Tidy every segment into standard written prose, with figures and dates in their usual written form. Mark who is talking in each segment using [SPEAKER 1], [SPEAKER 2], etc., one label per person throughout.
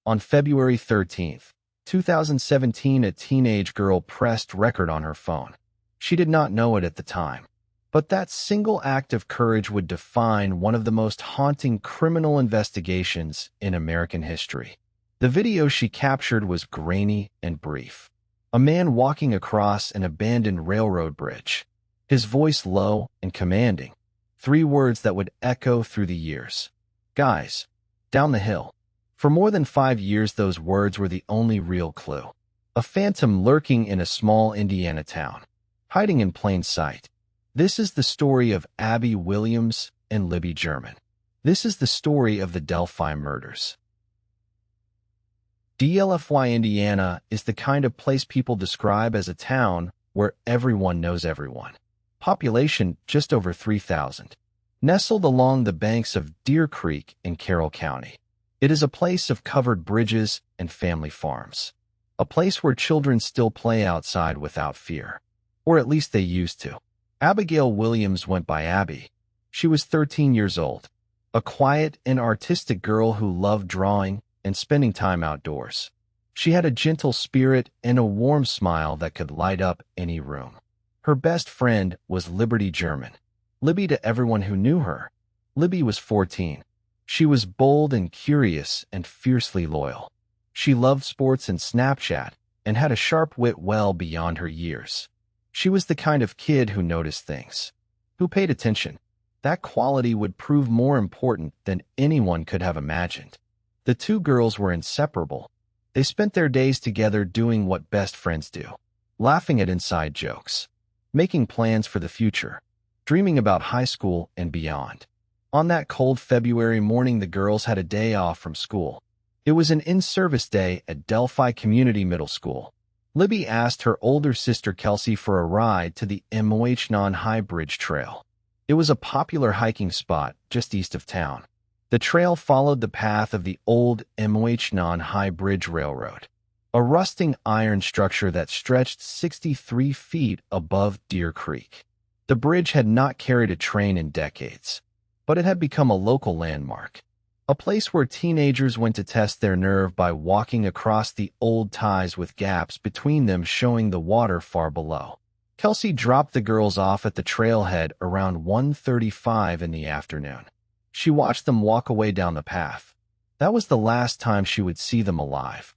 [SPEAKER 1] On February 13th, 2017, a teenage girl pressed record on her phone. She did not know it at the time, but that single act of courage would define one of the most haunting criminal investigations in American history. The video she captured was grainy and brief. A man walking across an abandoned railroad bridge, his voice low and commanding. 3 words that would echo through the years. Guys, down the hill. For more than 5 years, those words were the only real clue. A phantom lurking in a small Indiana town, hiding in plain sight. This is the story of Abby Williams and Libby German. This is the story of the Delphi murders. Delphi, Indiana is the kind of place people describe as a town where everyone knows everyone. Population just over 3,000. Nestled along the banks of Deer Creek in Carroll County. It is a place of covered bridges and family farms. A place where children still play outside without fear. Or at least they used to. Abigail Williams went by Abby. She was 13 years old. A quiet and artistic girl who loved drawing and spending time outdoors. She had a gentle spirit and a warm smile that could light up any room. Her best friend was Libby German. Libby to everyone who knew her. Libby was 14. She was bold and curious and fiercely loyal. She loved sports and Snapchat and had a sharp wit well beyond her years. She was the kind of kid who noticed things, who paid attention. That quality would prove more important than anyone could have imagined. The 2 girls were inseparable. They spent their days together doing what best friends do, laughing at inside jokes, making plans for the future, dreaming about high school and beyond. On that cold February morning, the girls had a day off from school. It was an in-service day at Delphi Community Middle School. Libby asked her older sister Kelsey for a ride to the Monon High Bridge Trail. It was a popular hiking spot just east of town. The trail followed the path of the old Monon High Bridge Railroad, a rusting iron structure that stretched 63 feet above Deer Creek. The bridge had not carried a train in decades, but it had become a local landmark, a place where teenagers went to test their nerve by walking across the old ties with gaps between them showing the water far below. Kelsey dropped the girls off at the trailhead around 1:35 in the afternoon. She watched them walk away down the path. That was the last time she would see them alive.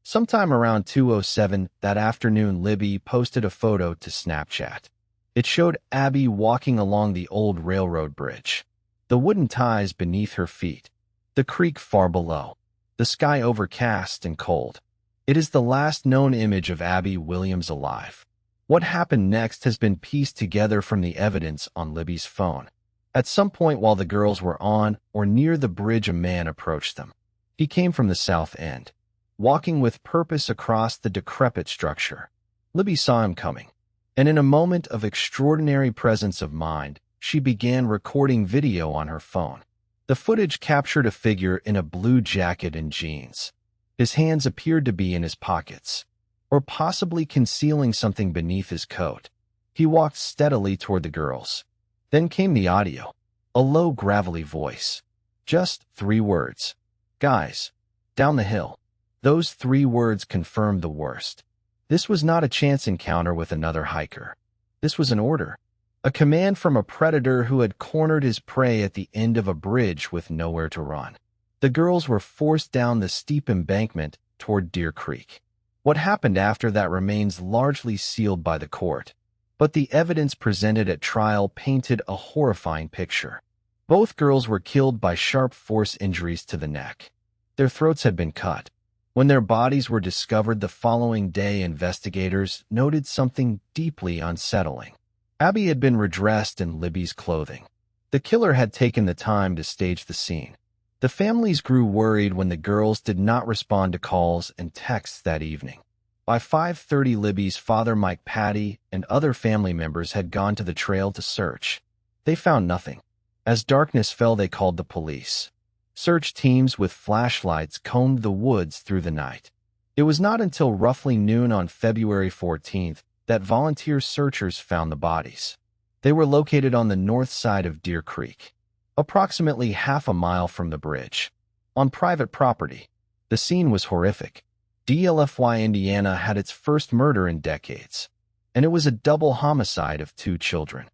[SPEAKER 1] Sometime around 2:07 that afternoon, Libby posted a photo to Snapchat. It showed Abby walking along the old railroad bridge, the wooden ties beneath her feet, the creek far below, the sky overcast and cold. It is the last known image of Abby Williams alive. What happened next has been pieced together from the evidence on Libby's phone. At some point while the girls were on or near the bridge, a man approached them. He came from the south end, walking with purpose across the decrepit structure. Libby saw him coming, and in a moment of extraordinary presence of mind, she began recording video on her phone. The footage captured a figure in a blue jacket and jeans. His hands appeared to be in his pockets, or possibly concealing something beneath his coat. He walked steadily toward the girls. Then came the audio, a low, gravelly voice. Just 3 words. Guys, down the hill. Those 3 words confirmed the worst. This was not a chance encounter with another hiker. This was an order. A command from a predator who had cornered his prey at the end of a bridge with nowhere to run. The girls were forced down the steep embankment toward Deer Creek. What happened after that remains largely sealed by the court, but the evidence presented at trial painted a horrifying picture. Both girls were killed by sharp force injuries to the neck. Their throats had been cut. When their bodies were discovered the following day, investigators noted something deeply unsettling. Abby had been redressed in Libby's clothing. The killer had taken the time to stage the scene. The families grew worried when the girls did not respond to calls and texts that evening. By 5:30, Libby's father, Mike Patty, and other family members had gone to the trail to search. They found nothing. As darkness fell, they called the police. Search teams with flashlights combed the woods through the night. It was not until roughly noon on February 14th that volunteer searchers found the bodies. They were located on the north side of Deer Creek, approximately half a mile from the bridge. on private property. The scene was horrific. Delphi, Indiana had its first murder in decades, and it was a double homicide of 2 children.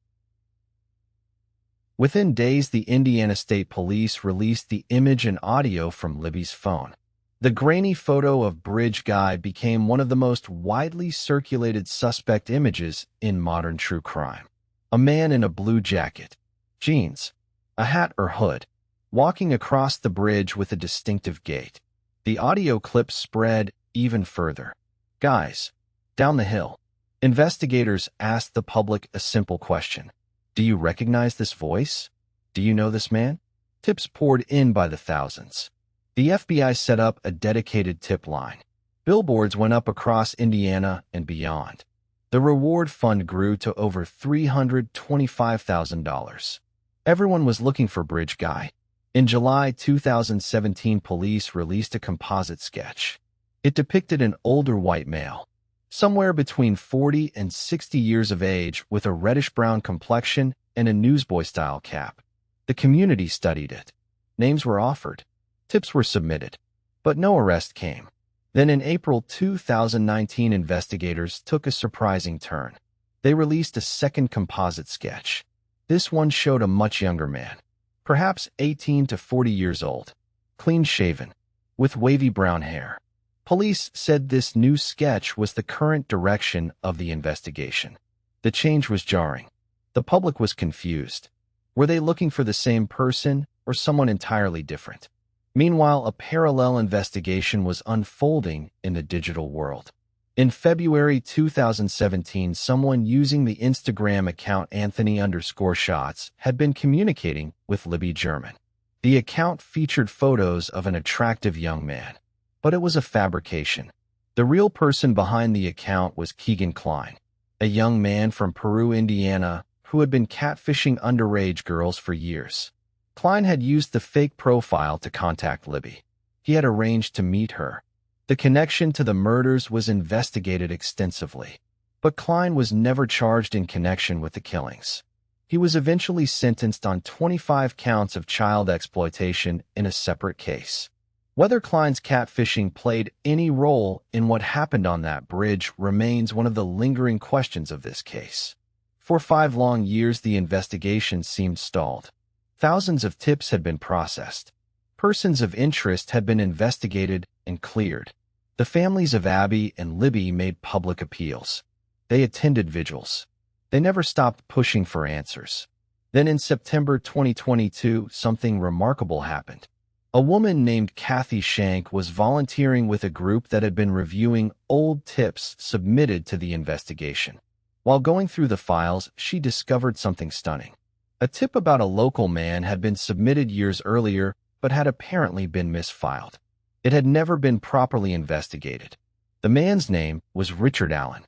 [SPEAKER 1] Within days, the Indiana State Police released the image and audio from Libby's phone. The grainy photo of Bridge Guy became one of the most widely circulated suspect images in modern true crime. A man in a blue jacket, jeans, a hat or hood, walking across the bridge with a distinctive gait. The audio clip spread even further. "Guys, down the hill." Investigators asked the public a simple question. "Do you recognize this voice? Do you know this man?" Tips poured in by the thousands. The FBI set up a dedicated tip line. Billboards went up across Indiana and beyond. The reward fund grew to over $325,000. Everyone was looking for Bridge Guy. In July 2017, police released a composite sketch. It depicted an older white male, somewhere between 40 and 60 years of age, with a reddish-brown complexion and a newsboy-style cap. The community studied it. Names were offered. Tips were submitted. But no arrest came. Then in April 2019, investigators took a surprising turn. They released a second composite sketch. This one showed a much younger man, perhaps 18 to 40 years old, clean-shaven, with wavy brown hair. Police said this new sketch was the current direction of the investigation. The change was jarring. The public was confused. Were they looking for the same person or someone entirely different? Meanwhile, a parallel investigation was unfolding in the digital world. In February 2017, someone using the Instagram account Anthony_shots had been communicating with Libby German. The account featured photos of an attractive young man, but it was a fabrication. The real person behind the account was Keegan Klein, a young man from Peru, Indiana, who had been catfishing underage girls for years. Klein had used the fake profile to contact Libby. He had arranged to meet her. The connection to the murders was investigated extensively, but Klein was never charged in connection with the killings. He was eventually sentenced on 25 counts of child exploitation in a separate case. Whether Klein's catfishing played any role in what happened on that bridge remains one of the lingering questions of this case. For 5 long years, the investigation seemed stalled. Thousands of tips had been processed. Persons of interest had been investigated and cleared. The families of Abby and Libby made public appeals. They attended vigils. They never stopped pushing for answers. Then in September 2022, something remarkable happened. A woman named Kathy Shank was volunteering with a group that had been reviewing old tips submitted to the investigation. While going through the files, she discovered something stunning. A tip about a local man had been submitted years earlier, but had apparently been misfiled. It had never been properly investigated. The man's name was Richard Allen.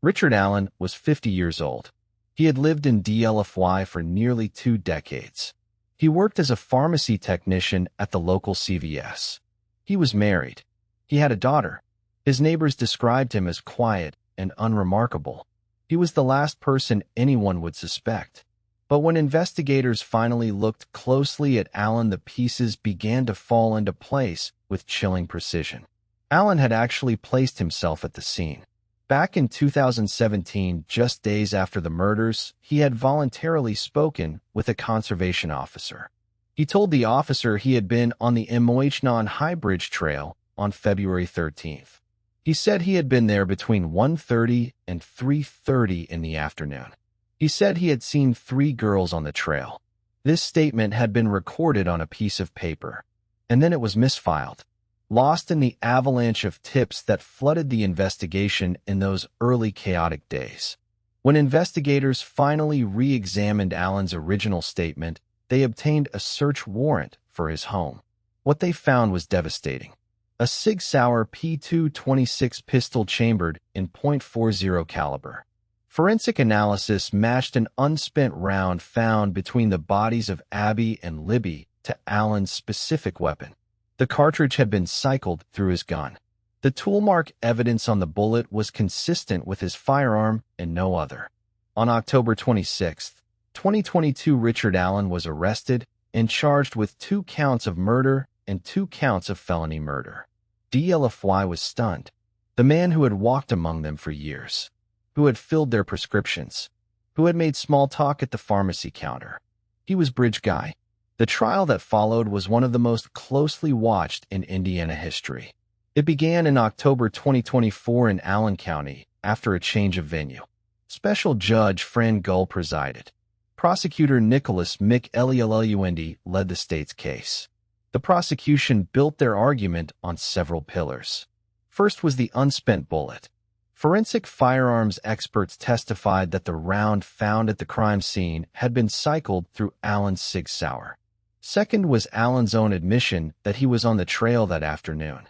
[SPEAKER 1] Richard Allen was 50 years old. He had lived in Delphi for nearly 2 decades. He worked as a pharmacy technician at the local CVS. He was married. He had a daughter. His neighbors described him as quiet and unremarkable. He was the last person anyone would suspect. But when investigators finally looked closely at Allen, the pieces began to fall into place with chilling precision. Allen had actually placed himself at the scene. Back in 2017, just days after the murders, he had voluntarily spoken with a conservation officer. He told the officer he had been on the Monon High Bridge Trail on February 13th. He said he had been there between 1:30 and 3:30 in the afternoon. He said he had seen 3 girls on the trail. This statement had been recorded on a piece of paper, and then it was misfiled, lost in the avalanche of tips that flooded the investigation in those early chaotic days. When investigators finally re-examined Allen's original statement, they obtained a search warrant for his home. What they found was devastating. A Sig Sauer P226 pistol chambered in .40 caliber. Forensic analysis matched an unspent round found between the bodies of Abby and Libby to Allen's specific weapon. The cartridge had been cycled through his gun. The toolmark evidence on the bullet was consistent with his firearm and no other. On October 26, 2022, Richard Allen was arrested and charged with 2 counts of murder and 2 counts of felony murder. Delphi was stunned. The man who had walked among them for years, who had filled their prescriptions, who had made small talk at the pharmacy counter. He was Bridge Guy. The trial that followed was one of the most closely watched in Indiana history. It began in October 2024 in Allen County after a change of venue. Special Judge Fran Gull presided. Prosecutor Nicholas McEllielluendy led the state's case. The prosecution built their argument on several pillars. First was the unspent bullet. Forensic firearms experts testified that the round found at the crime scene had been cycled through Allen's Sig Sauer. Second was Allen's own admission that he was on the trail that afternoon.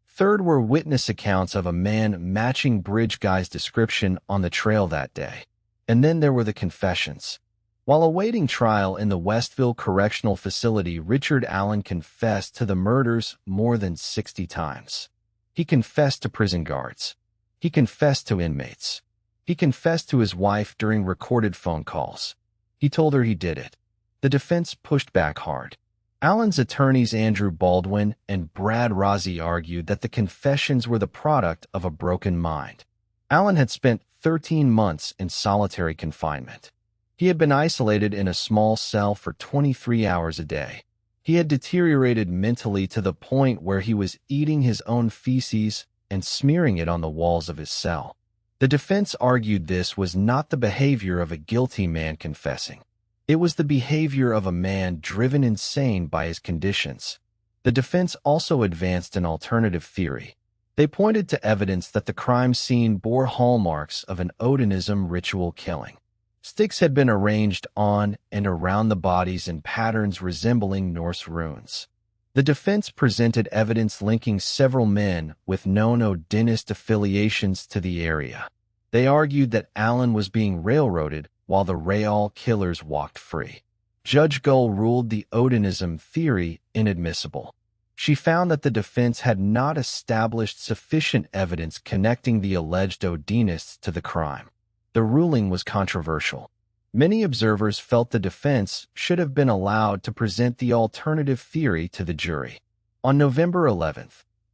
[SPEAKER 1] Third were witness accounts of a man matching Bridge Guy's description on the trail that day. And then there were the confessions. While awaiting trial in the Westville Correctional Facility, Richard Allen confessed to the murders more than 60 times. He confessed to prison guards. He confessed to inmates. He confessed to his wife during recorded phone calls. He told her he did it. The defense pushed back hard. Allen's attorneys Andrew Baldwin and Brad Rozzi argued that the confessions were the product of a broken mind. Allen had spent 13 months in solitary confinement. He had been isolated in a small cell for 23 hours a day. He had deteriorated mentally to the point where he was eating his own feces and smearing it on the walls of his cell. The defense argued this was not the behavior of a guilty man confessing. It was the behavior of a man driven insane by his conditions. The defense also advanced an alternative theory. They pointed to evidence that the crime scene bore hallmarks of an Odinism ritual killing. Sticks had been arranged on and around the bodies in patterns resembling Norse runes. The defense presented evidence linking several men with known Odinist affiliations to the area. They argued that Allen was being railroaded while the Raal killers walked free. Judge Gull ruled the Odinism theory inadmissible. She found that the defense had not established sufficient evidence connecting the alleged Odinists to the crime. The ruling was controversial. Many observers felt the defense should have been allowed to present the alternative theory to the jury. On November 11,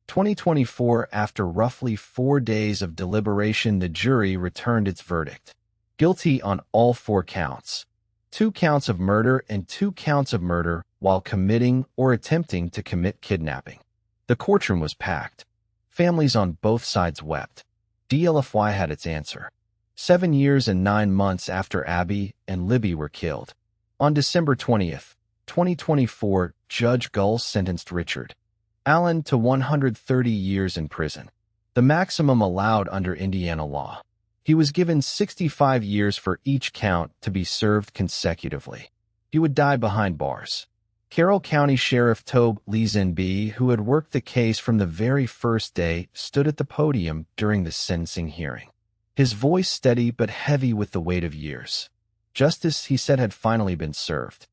[SPEAKER 1] 2024, after roughly 4 days of deliberation, the jury returned its verdict. Guilty on all 4 counts. 2 counts of murder and 2 counts of murder while committing or attempting to commit kidnapping. The courtroom was packed. Families on both sides wept. Delphi had its answer. 7 years and 9 months after Abby and Libby were killed. On December 20th, 2024, Judge Gull sentenced Richard Allen to 130 years in prison, the maximum allowed under Indiana law. He was given 65 years for each count to be served consecutively. He would die behind bars. Carroll County Sheriff Tobe Leesenby, who had worked the case from the very first day, stood at the podium during the sentencing hearing. His voice steady but heavy with the weight of years. Justice, he said, had finally been served.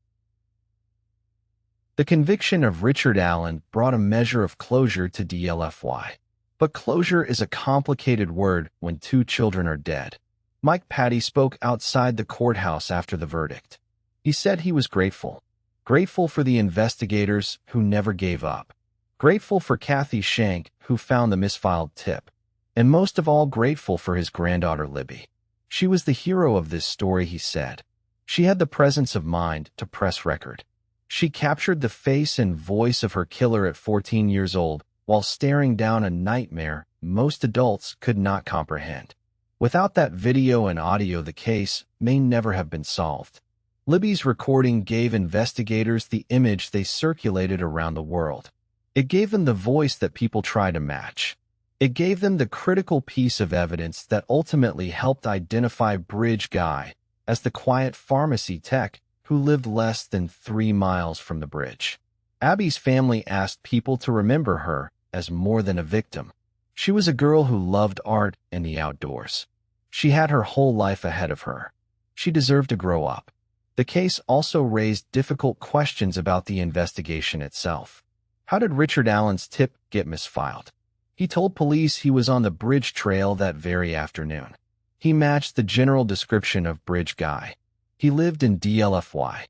[SPEAKER 1] The conviction of Richard Allen brought a measure of closure to Delphi. But closure is a complicated word when 2 children are dead. Mike Patty spoke outside the courthouse after the verdict. He said he was grateful. Grateful for the investigators who never gave up. Grateful for Kathy Shank, who found the misfiled tip. And most of all, grateful for his granddaughter Libby. She was the hero of this story, he said. She had the presence of mind to press record. She captured the face and voice of her killer at 14 years old, while staring down a nightmare most adults could not comprehend. Without that video and audio, the case may never have been solved. Libby's recording gave investigators the image they circulated around the world. It gave them the voice that people try to match. It gave them the critical piece of evidence that ultimately helped identify Bridge Guy as the quiet pharmacy tech who lived less than 3 miles from the bridge. Abby's family asked people to remember her as more than a victim. She was a girl who loved art and the outdoors. She had her whole life ahead of her. She deserved to grow up. The case also raised difficult questions about the investigation itself. How did Richard Allen's tip get misfiled? He told police he was on the bridge trail that very afternoon. He matched the general description of Bridge Guy. He lived in Delphi.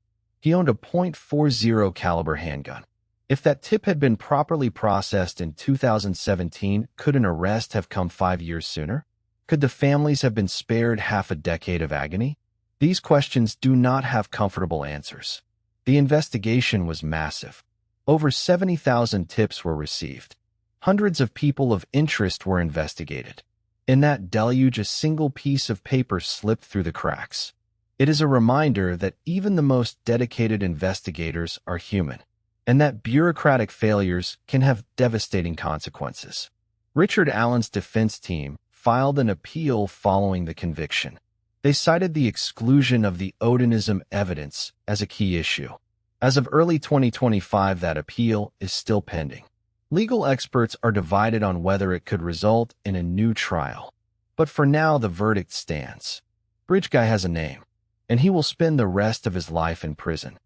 [SPEAKER 1] He owned a .40 caliber handgun. If that tip had been properly processed in 2017, could an arrest have come 5 years sooner? Could the families have been spared half a decade of agony? These questions do not have comfortable answers. The investigation was massive. Over 70,000 tips were received. Hundreds of people of interest were investigated. In that deluge, a single piece of paper slipped through the cracks. It is a reminder that even the most dedicated investigators are human, and that bureaucratic failures can have devastating consequences. Richard Allen's defense team filed an appeal following the conviction. They cited the exclusion of the Odinism evidence as a key issue. As of early 2025, that appeal is still pending. Legal experts are divided on whether it could result in a new trial. But for now, the verdict stands. Bridge Guy has a name, and he will spend the rest of his life in prison.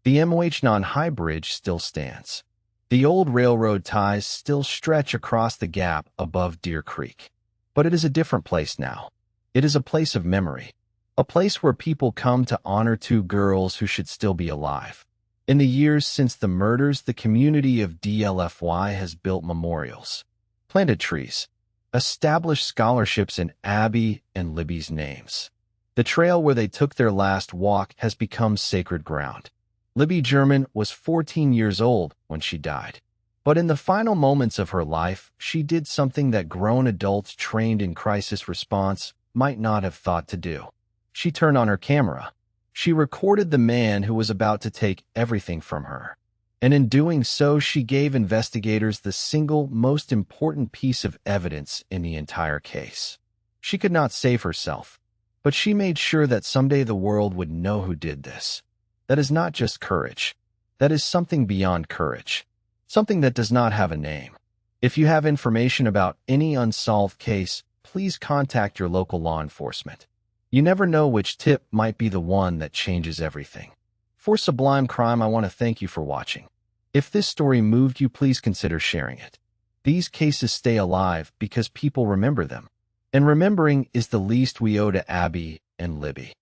[SPEAKER 1] The Monon High Bridge still stands. The old railroad ties still stretch across the gap above Deer Creek. But it is a different place now. It is a place of memory. A place where people come to honor two girls who should still be alive. In the years since the murders, the community of Delphi has built memorials, planted trees, established scholarships in Abby and Libby's names. The trail where they took their last walk has become sacred ground. Libby German was 14 years old when she died. But in the final moments of her life, she did something that grown adults trained in crisis response might not have thought to do. She turned on her camera. She recorded the man who was about to take everything from her. And in doing so, she gave investigators the single most important piece of evidence in the entire case. She could not save herself, but she made sure that someday the world would know who did this. That is not just courage. That is something beyond courage. Something that does not have a name. If you have information about any unsolved case, please contact your local law enforcement. You never know which tip might be the one that changes everything. For Sublime Crime, I want to thank you for watching. If this story moved you, please consider sharing it. These cases stay alive because people remember them. And remembering is the least we owe to Abby and Libby.